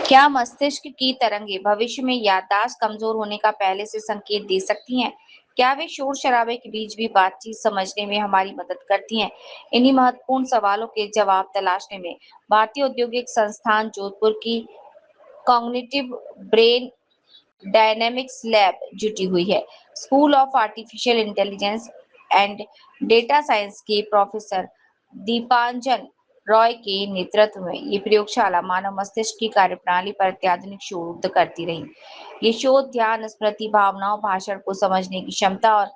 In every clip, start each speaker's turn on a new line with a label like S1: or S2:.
S1: क्या मस्तिष्क की तरंगें भविष्य में याददाश्त कमजोर होने का पहले से संकेत दे सकती हैं? क्या वे शोर-शराबे के बीच भी बातचीत समझने में हमारी मदद करती हैं? इन्हीं महत्वपूर्ण सवालों के जवाब तलाशने में भारतीय औद्योगिक संस्थान जोधपुर की कॉग्निटिव ब्रेन डायनेमिक्स लैब जुटी हुई है। School of artificial intelligence and data science के प्रोफेसर दीपांजन रॉय के नेतृत्व में ये प्रयोगशाला मानव मस्तिष्क की कार्यप्रणाली पर अत्याधुनिक शोध करती रही। ये शोध ध्यान, स्मृति, भावनाओं, भाषण को समझने की क्षमता और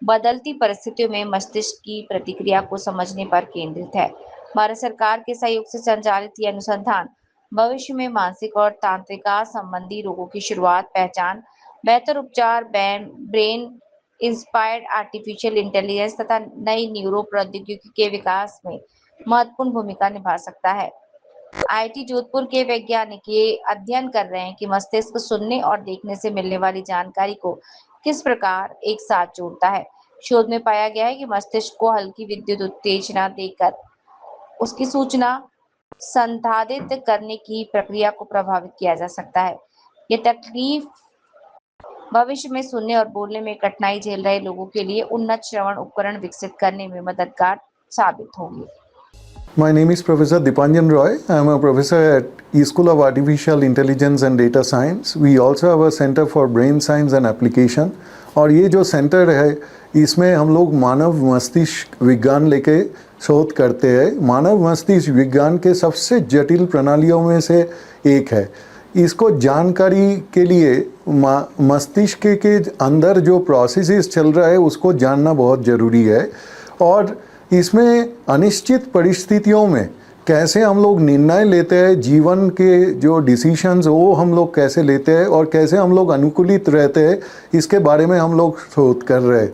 S1: बदलती परिस्थितियों में मस्तिष्क की प्रतिक्रिया को समझने पर केंद्रित है। भारत सरकार के सहयोग से संचालित ये अनुसंधान भविष्य में मानसिक और तंत्रिका संबंधी रोगों की शुरुआत, पहचान, बेहतर उपचार, ब्रेन इंस्पायर्ड आर्टिफिशियल इंटेलिजेंस तथा नई न्यूरो प्रौद्योगिकी के विकास में महत्वपूर्ण भूमिका निभा सकता है। आईआईटी जोधपुर के वैज्ञानिक ये अध्ययन कर रहे हैं कि मस्तिष्क सुनने और देखने से मिलने वाली जानकारी को किस प्रकार एक साथ जोड़ता है। शोध में पाया गया है कि मस्तिष्क को हल्की विद्युत उत्तेजना देकर उसकी सूचना संसाधित करने की प्रक्रिया को प्रभावित किया जा सकता है। ये तकनीक भविष्य में सुनने और बोलने में कठिनाई झेल रहे लोगों के लिए उन्नत श्रवण उपकरण विकसित करने में मददगार साबित होगी।
S2: My name is Professor Dipanjan Roy. I am a professor at E-School of Artificial Intelligence and Data Science. We also have a Center for Brain Science and Application. और ये जो सेंटर है इसमें हम लोग मानव मस्तिष्क विज्ञान लेके शोध करते हैं। मानव मस्तिष्क विज्ञान के सबसे जटिल प्रणालियों में से एक है। इसको जानकारी के लिए मस्तिष्क के अंदर जो प्रोसेसेस चल रहा है उसको जानना बहुत ज़रूरी है। और इसमें अनिश्चित परिस्थितियों में कैसे हम लोग निर्णय लेते हैं, जीवन के जो डिसीशंस वो हम लोग कैसे लेते हैं और कैसे हम लोग अनुकूलित रहते हैं, इसके बारे में हम लोग शोध कर रहे हैं।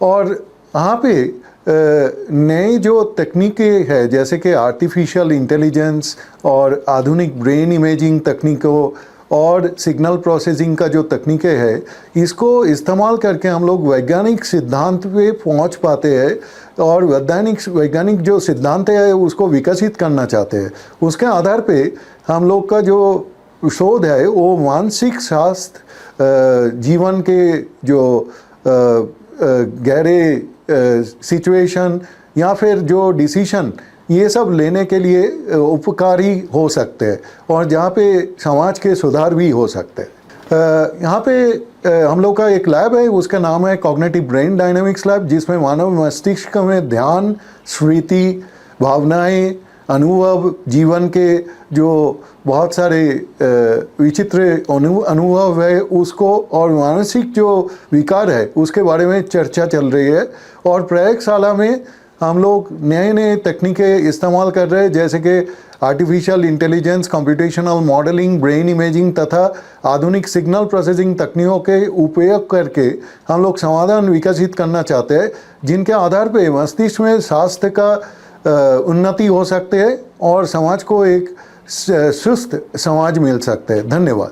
S2: और यहाँ पे नई जो तकनीकें हैं जैसे कि आर्टिफिशियल इंटेलिजेंस और आधुनिक ब्रेन इमेजिंग तकनीकों और सिग्नल प्रोसेसिंग का जो तकनीकें हैं, इसको इस्तेमाल करके हम लोग वैज्ञानिक सिद्धांत पे पहुंच पाते हैं और वैज्ञानिक जो सिद्धांत है उसको विकसित करना चाहते हैं। उसके आधार पे हम लोग का जो शोध है वो मानसिक स्वास्थ्य, जीवन के जो गहरे सिचुएशन या फिर जो डिसीशन, ये सब लेने के लिए उपकारी हो सकते हैं और जहाँ पे समाज के सुधार भी हो सकते हैं। यहाँ पे हम लोग का एक लैब है, उसका नाम है कॉग्निटिव ब्रेन डायनेमिक्स लैब, जिसमें मानव मस्तिष्क में ध्यान, स्मृति, भावनाएं, अनुभव, जीवन के जो बहुत सारे विचित्र अनुभव है उसको और मानसिक जो विकार है उसके बारे में चर्चा चल रही है। और प्रयोगशाला में हम लोग नए नए तकनीकें इस्तेमाल कर रहे हैं जैसे कि artificial intelligence, computational modelling, brain imaging तथा आधुनिक सिग्नल प्रोसेसिंग तकनीकों के उपयोग करके हम लोग समाधान विकसित करना चाहते हैं जिनके आधार पे मस्तिष्क में स्वास्थ्य का उन्नति हो सकते हैं और समाज को एक स्वस्थ समाज मिल सकते हैं। धन्यवाद।